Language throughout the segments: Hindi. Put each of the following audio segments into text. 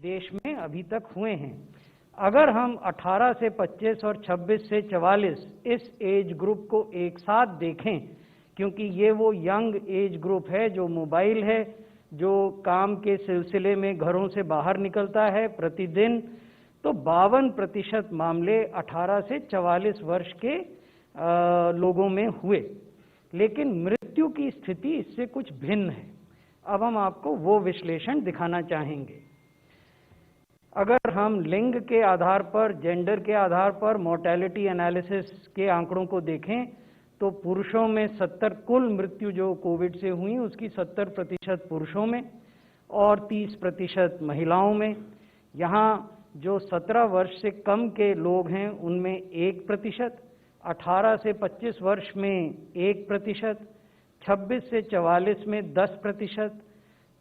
देश में अभी तक हुए हैं। अगर हम 18 से 25 और 26 से 44 इस एज ग्रुप को एक साथ देखें, क्योंकि ये वो यंग एज ग्रुप है जो मोबाइल है, जो काम के सिलसिले में घरों से बाहर निकलता है प्रतिदिन, तो 52% मामले 18 से 44 वर्ष के लोगों में हुए। लेकिन मृत्यु की स्थिति इससे कुछ भिन्न है। अब हम आपको वो विश्लेषण दिखाना चाहेंगे। अगर हम लिंग के आधार पर, जेंडर के आधार पर मोर्टेलिटी एनालिसिस के आंकड़ों को देखें तो पुरुषों में 70 कुल मृत्यु जो कोविड से हुई उसकी 70% पुरुषों में और 30% महिलाओं में। यहाँ जो 17 वर्ष से कम के लोग हैं उनमें 1%, 18 से 25 वर्ष में 1%, 26 से 44 में 10%,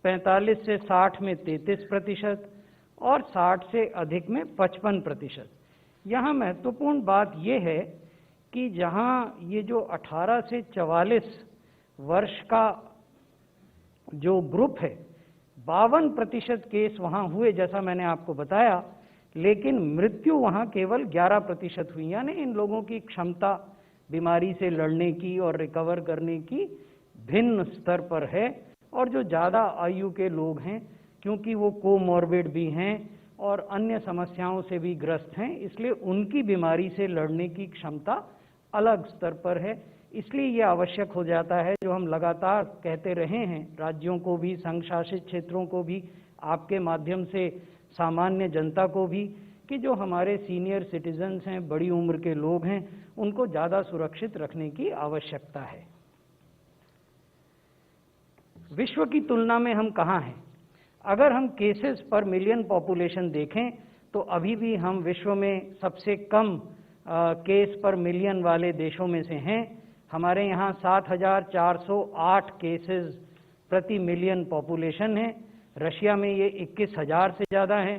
45 से 60 में 33% और 60 से अधिक में 55%। यहाँ महत्वपूर्ण बात यह है कि जहाँ ये जो 18 से 44 वर्ष का जो ग्रुप है 52% केस वहाँ हुए जैसा मैंने आपको बताया, लेकिन मृत्यु वहाँ केवल 11% हुई। यानी इन लोगों की क्षमता बीमारी से लड़ने की और रिकवर करने की भिन्न स्तर पर है। और जो ज़्यादा आयु के लोग हैं, क्योंकि वो कोमॉर्बिड भी हैं और अन्य समस्याओं से भी ग्रस्त हैं, इसलिए उनकी बीमारी से लड़ने की क्षमता अलग स्तर पर है। इसलिए ये आवश्यक हो जाता है, जो हम लगातार कहते रहे हैं राज्यों को भी, संघ शासित क्षेत्रों को भी, आपके माध्यम से सामान्य जनता को भी, कि जो हमारे सीनियर सिटीजन्स हैं, बड़ी उम्र के लोग हैं, उनको ज़्यादा सुरक्षित रखने की आवश्यकता है। विश्व की तुलना में हम कहाँ हैं? अगर हम केसेस पर मिलियन पॉपुलेशन देखें तो अभी भी हम विश्व में सबसे कम केस पर मिलियन वाले देशों में से हैं। हमारे यहाँ 7,408 केसेस प्रति मिलियन पॉपुलेशन है। रशिया में ये 21,000 से ज़्यादा हैं।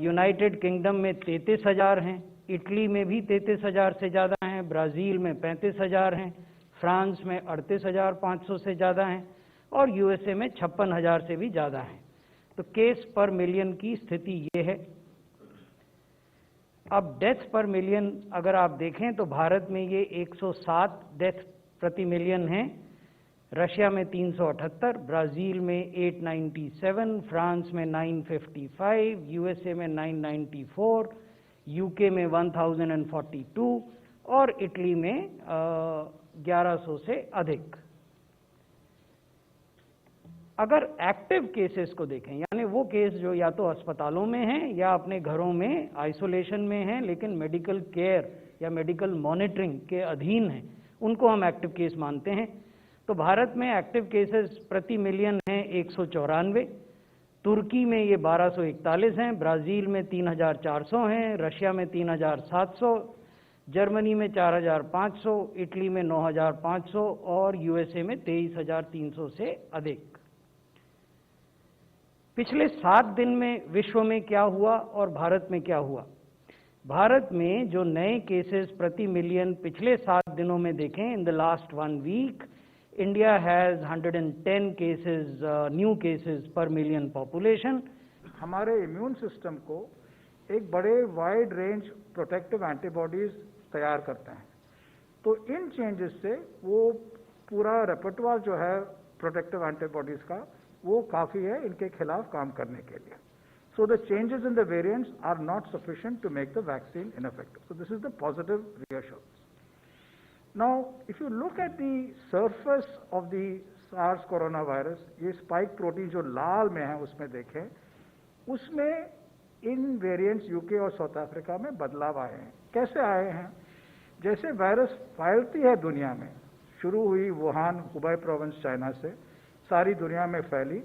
यूनाइटेड किंगडम में 33,000 हैं। इटली में भी 33,000 से ज़्यादा हैं। ब्राज़ील में 35,000 हैं। फ्रांस में 38,500 से ज़्यादा हैं और यूएसए में 56,000 से भी ज़्यादा हैं। तो केस पर मिलियन की स्थिति ये है। अब डेथ पर मिलियन अगर आप देखें तो भारत में ये 107 डेथ प्रति मिलियन हैं, रशिया में 378, ब्राज़ील में 897, फ्रांस में 955, यूएसए में 994, यूके में 1042 और इटली में 1100 से अधिक। अगर एक्टिव केसेस को देखें, यानी वो केस जो या तो अस्पतालों में हैं या अपने घरों में आइसोलेशन में हैं लेकिन मेडिकल केयर या मेडिकल मॉनिटरिंग के अधीन हैं, उनको हम एक्टिव केस मानते हैं। तो भारत में एक्टिव केसेस प्रति मिलियन हैं 194, तुर्की में ये 1241 हैं, ब्राज़ील में 3,400 हैं, रशिया में 3,700, जर्मनी में 4,500, इटली में 9,500 और यूएसए में 23,300 से अधिक। पिछले 7 दिन में विश्व में क्या हुआ और भारत में क्या हुआ? भारत में जो नए केसेस प्रति मिलियन पिछले 7 दिनों में देखें, in the last 1 week, India has 110 cases, new cases per million population. हमारे इम्यून सिस्टम को एक बड़े वाइड रेंज प्रोटेक्टिव एंटीबॉडीज तैयार करते हैं। तो इन चेंजेस से वो पूरा रेपर्टवार जो है प्रोटेक्टिव एंटीबॉडीज का, वो काफ़ी है इनके खिलाफ काम करने के लिए। So the changes in the variants are not sufficient to make the vaccine ineffective. So this is the positive reassurance. Now, if you look at the surface of the SARS coronavirus, ये spike protein जो लाल में है उसमें देखें, उसमें इन वेरिएंट्स यूके और साउथ अफ्रीका में बदलाव आए हैं। कैसे आए हैं? जैसे वायरस फैलती है दुनिया में, शुरू हुई वुहान हुबई प्रोविंस चाइना से, सारी दुनिया में फैली,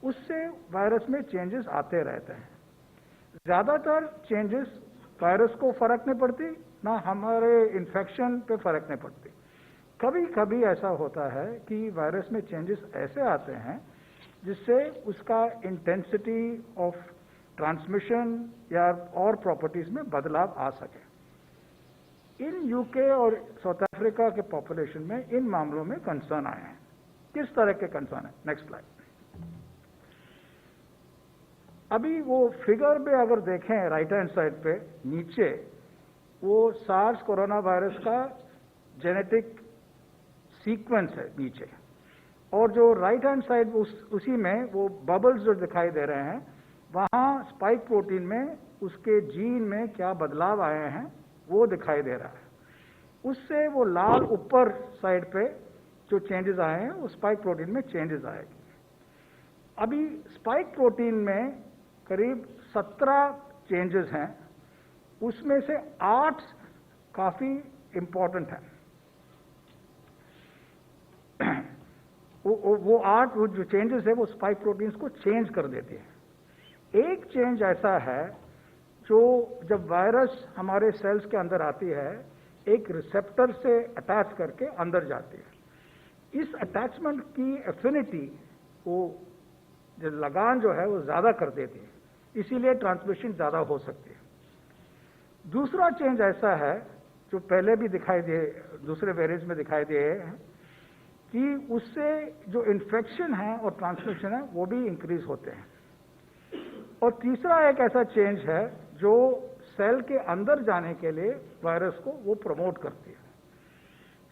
उससे वायरस में चेंजेस आते रहते हैं। ज़्यादातर चेंजेस वायरस को फर्क नहीं पड़ती, ना हमारे इन्फेक्शन पे फर्क नहीं पड़ती। कभी कभी ऐसा होता है कि वायरस में चेंजेस ऐसे आते हैं जिससे उसका इंटेंसिटी ऑफ ट्रांसमिशन या और प्रॉपर्टीज में बदलाव आ सके। इन यूके और साउथ अफ्रीका के पॉपुलेशन में इन मामलों में कंसर्न आए हैं। किस तरह के कंसर्न है? Next slide. अभी वो फिगर में अगर देखें राइट हैंड साइड पे नीचे, वो सार्स कोरोना वायरस का जेनेटिक सीक्वेंस है नीचे, और जो राइट हैंड साइड उसी में वो बबल्स जो दिखाई दे रहे हैं, वहाँ स्पाइक प्रोटीन में उसके जीन में क्या बदलाव आए हैं वो दिखाई दे रहा है। उससे वो लाल ऊपर साइड पे जो चेंजेस आए हैं वो स्पाइक प्रोटीन में चेंजेस आएगी। अभी स्पाइक प्रोटीन में करीब 17 चेंजेस हैं, उसमें से 8 काफी इंपॉर्टेंट हैं। वो 8 जो चेंजेस है वो स्पाइक प्रोटीन्स को चेंज कर देती है। एक चेंज ऐसा है जो जब वायरस हमारे सेल्स के अंदर आती है, एक रिसेप्टर से अटैच करके अंदर जाती है। इस अटैचमेंट की एफिनिटी, वो जो लगान जो है वो ज्यादा कर देती है, इसीलिए ट्रांसमिशन ज्यादा हो सकती है। दूसरा चेंज ऐसा है जो पहले भी दिखाई दे, दूसरे वेरिएंट्स में दिखाई दिए हैं, कि उससे जो इन्फेक्शन है और ट्रांसमिशन है वो भी इंक्रीज होते हैं। और तीसरा एक ऐसा चेंज है जो सेल के अंदर जाने के लिए वायरस को वो प्रमोट करती है।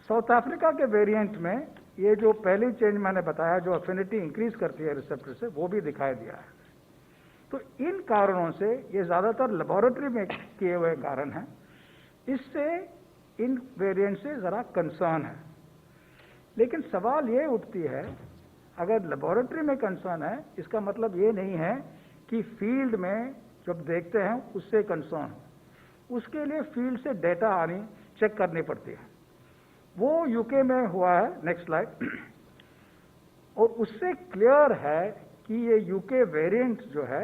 साउथ अफ्रीका के वेरिएंट में ये जो पहली चेंज मैंने बताया, जो अफिनिटी इंक्रीज करती है रिसेप्टर से, वो भी दिखाई दिया है। तो इन कारणों से, ये ज्यादातर लेबोरेटरी में किए हुए कारण हैं, इससे इन वेरिएंट से जरा कंसर्न है। लेकिन सवाल ये उठती है, अगर लेबोरेटरी में कंसर्न है, इसका मतलब ये नहीं है कि फील्ड में जब देखते हैं उससे कंसर्न हो। उसके लिए फील्ड से डेटा आनी, चेक करनी पड़ती है। वो यूके में हुआ है, नेक्स्ट स्लाइड, और उससे क्लियर है कि ये यूके वेरिएंट जो है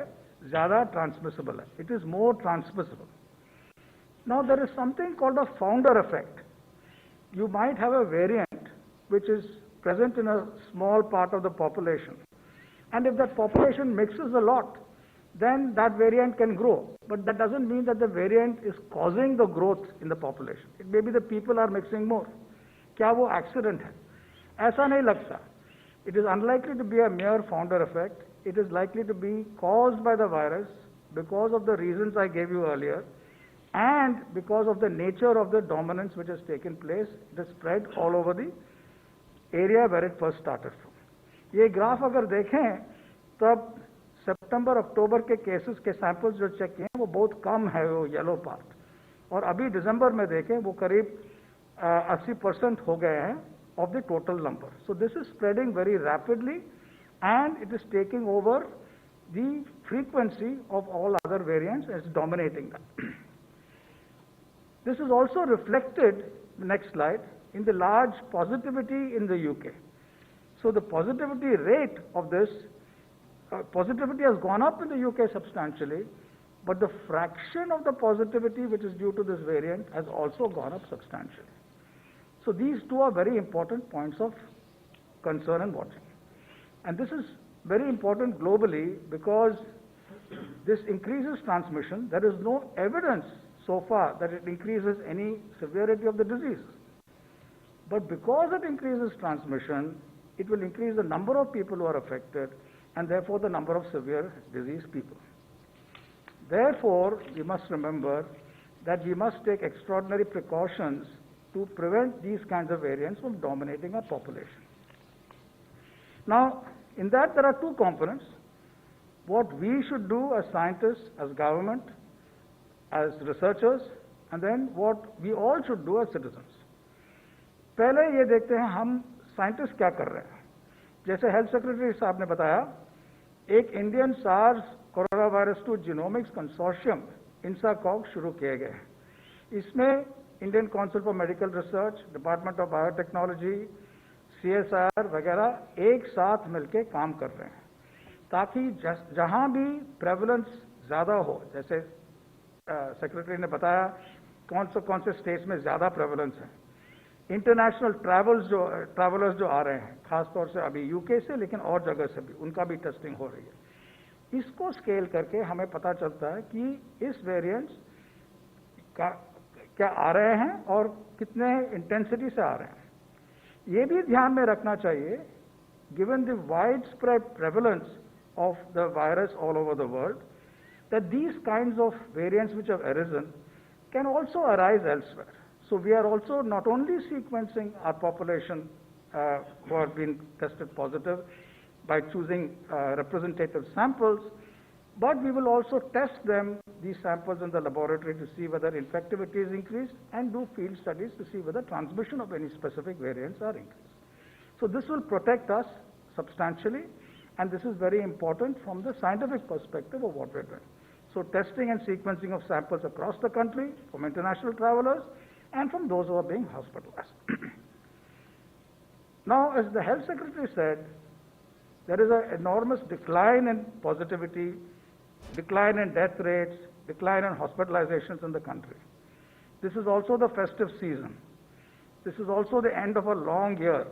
ज्यादा ट्रांसमिसिबल है। It is more transmissible. Now there is something called a founder effect. You might have a variant which is present in a small part of the population, and if that population mixes a lot, then that variant can grow, but that doesn't mean that the variant is causing the growth in the population. It may be the people are mixing more. क्या वो accident है? ऐसा नहीं लगता. It is unlikely to be a mere founder effect. It is likely to be caused by the virus because of the reasons I gave you earlier, and because of the nature of the dominance which has taken place. It has spread all over the area where it first started from. ये ग्राफ अगर देखें तब सितंबर अक्टूबर के केसेस के सैंपल्स जो चेक किए हैं वो बहुत कम है, वो येलो पार्ट, और अभी दिसंबर में देखें वो करीब 80% हो गए हैं of the total number. So this is spreading very rapidly and it is taking over the frequency of all other variants, it's dominating that. This is also reflected, next slide, in the large positivity in the UK. So the positivity rate of this, positivity has gone up in the UK substantially, but the fraction of the positivity which is due to this variant has also gone up substantially. So these two are very important points of concern and watching. And this is very important globally because this increases transmission. There is no evidence so far that it increases any severity of the disease. But because it increases transmission, it will increase the number of people who are affected and therefore the number of severe disease people. Therefore, we must remember that we must take extraordinary precautions to prevent these kinds of variants from dominating our population. Now, in that there are two components. What we should do as scientists, as government, as researchers, and then what we all should do as citizens. पहले ये देखते हैं हम साइंटिस्ट क्या कर रहे हैं। जैसे हेल्थ सेक्रेटरी साहब ने बताया, एक Indian SARS corona virus 2 genomics consortium INSACOG शुरू किए गए हैं। इसमें Indian council for medical research, department of biotechnology, CSIR वगैरह एक साथ मिलकर काम कर रहे हैं ताकि जहां भी प्रेवलेंस ज्यादा हो, जैसे सेक्रेटरी ने बताया कौन से स्टेट्स में ज्यादा प्रेवलेंस है, इंटरनेशनल ट्रैवलर्स जो आ रहे हैं, खासतौर से अभी यूके से, लेकिन और जगह से भी, उनका भी टेस्टिंग हो रही है। इसको स्केल करके हमें पता चलता है कि इस वेरिएंट्स का क्या आ रहे हैं और कितने इंटेंसिटी से आ रहे हैं। ये भी ध्यान में रखना चाहिए, given the wide spread prevalence of the virus all over the world, that these kinds of variants which have arisen can also arise elsewhere. So we are also not only sequencing our population who have been tested positive by choosing representative samples, but we will also test them, these samples in the laboratory, to see whether infectivity is increased and do field studies to see whether transmission of any specific variants are increased. So this will protect us substantially, and this is very important from the scientific perspective of what we're doing. So testing and sequencing of samples across the country from international travelers and from those who are being hospitalized. Now, as the Health Secretary said, there is an enormous decline in positivity, decline in death rates, decline in hospitalizations in the country. This is also the festive season. This is also the end of a long year